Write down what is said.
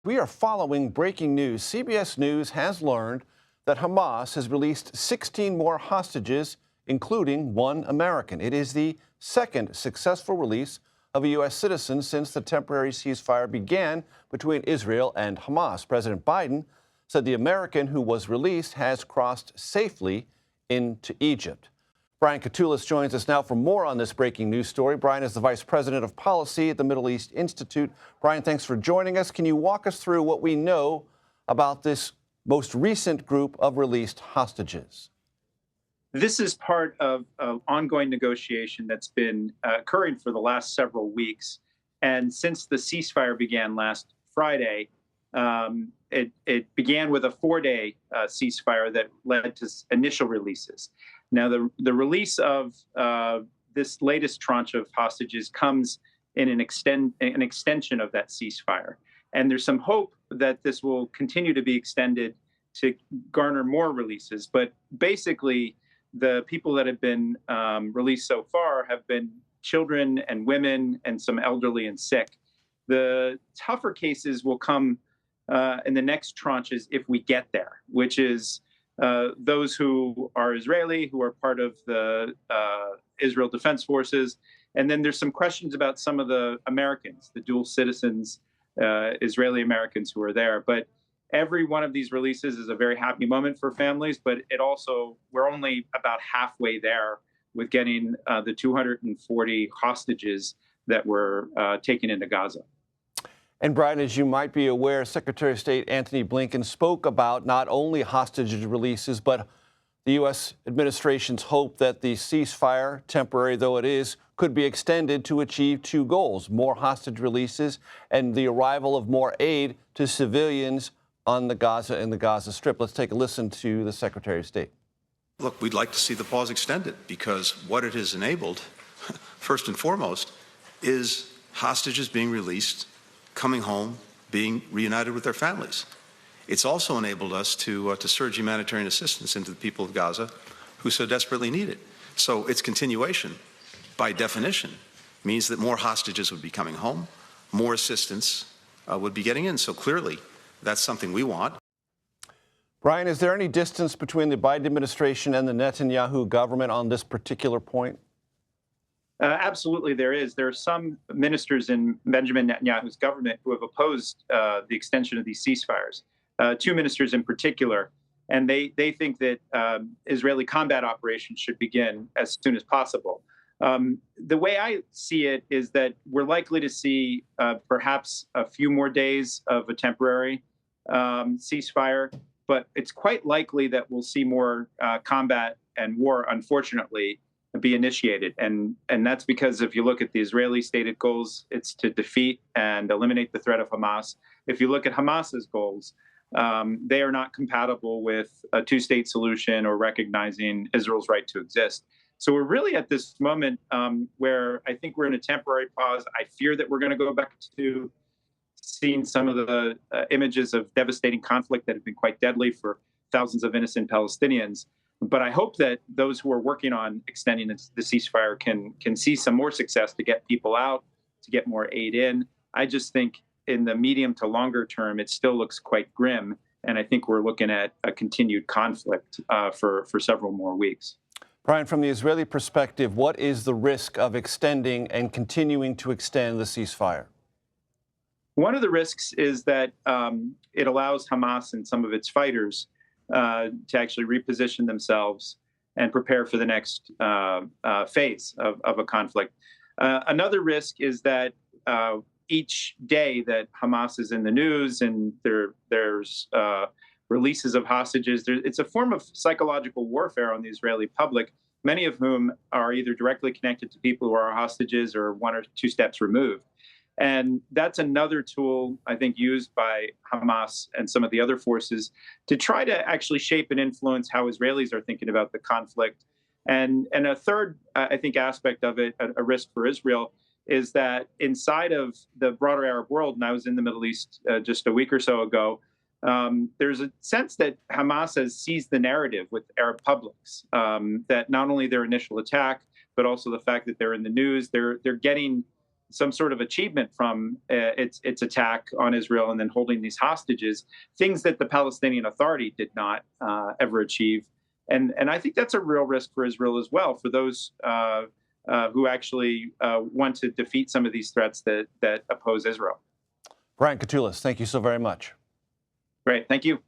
We are following breaking news. CBS News has learned that Hamas has released 16 more hostages, including one American. It is the second successful release of a U.S. citizen since the temporary ceasefire began between Israel and Hamas. President Biden said the American who was released has crossed safely into Egypt. Brian Katulis joins us now for more on this breaking news story. Brian is the Vice President of Policy at the Middle East Institute. Brian, thanks for joining us. Can you walk us through what we know about this most recent group of released hostages? This is part of an ongoing negotiation that's been occurring for the last several weeks. And since the ceasefire began last Friday, it began with a 4-day ceasefire that led to initial releases. Now, the release of this latest tranche of hostages comes in an extension of that ceasefire. And there's some hope that this will continue to be extended to garner more releases. But basically, the people that have been released so far have been children and women and some elderly and sick. The tougher cases will come in the next tranches if we get there, which is those who are Israeli, who are part of the Israel Defense Forces. And then there's some questions about some of the Americans, the dual citizens, Israeli Americans who are there. But every one of these releases is a very happy moment for families, but we're only about halfway there with getting the 240 hostages that were taken into Gaza. And Brian, as you might be aware, Secretary of State Antony Blinken spoke about not only hostage releases, but the U.S. administration's hope that the ceasefire, temporary though it is, could be extended to achieve two goals: more hostage releases and the arrival of more aid to civilians on the Gaza and the Gaza Strip. Let's take a listen to the Secretary of State. Look, we'd like to see the pause extended because what it has enabled, first and foremost, is hostages being released, coming home, being reunited with their families. It's also enabled us to surge humanitarian assistance into the people of Gaza who so desperately need it. So its continuation, by definition, means that more hostages would be coming home, more assistance would be getting in. So clearly, that's something we want. Brian, is there any distance between the Biden administration and the Netanyahu government on this particular point? Absolutely, there is. There are some ministers in Benjamin Netanyahu's government who have opposed the extension of these ceasefires, two ministers in particular. And they think that Israeli combat operations should begin as soon as possible. The way I see it is that we're likely to see perhaps a few more days of a temporary ceasefire, but it's quite likely that we'll see more combat and war, unfortunately, be initiated. And that's because if you look at the Israeli stated goals, it's to defeat and eliminate the threat of Hamas. If you look at Hamas's goals, they are not compatible with a two-state solution or recognizing Israel's right to exist. So we're really at this moment where I think we're in a temporary pause. I fear that we're going to go back to seeing some of the images of devastating conflict that have been quite deadly for thousands of innocent Palestinians. But I hope that those who are working on extending the ceasefire can see some more success to get people out, to get more aid in. I just think in the medium to longer term, it still looks quite grim. And I think we're looking at a continued conflict for several more weeks. Brian, from the Israeli perspective, what is the risk of extending and continuing to extend the ceasefire? One of the risks is that it allows Hamas and some of its fighters to actually reposition themselves and prepare for the next phase of a conflict. Another risk is that each day that Hamas is in the news and there's releases of hostages, it's a form of psychological warfare on the Israeli public, many of whom are either directly connected to people who are hostages or one or two steps removed. And that's another tool, I think, used by Hamas and some of the other forces to try to actually shape and influence how Israelis are thinking about the conflict. And a third, I think, aspect of it, a risk for Israel, is that inside of the broader Arab world, and I was in the Middle East just a week or so ago, there's a sense that Hamas has seized the narrative with Arab publics, that not only their initial attack, but also the fact that they're in the news, they're getting some sort of achievement from its attack on Israel and then holding these hostages, things that the Palestinian Authority did not ever achieve. And I think that's a real risk for Israel as well, for those who actually want to defeat some of these threats that oppose Israel. Brian Katulis, thank you so very much. Great. Thank you.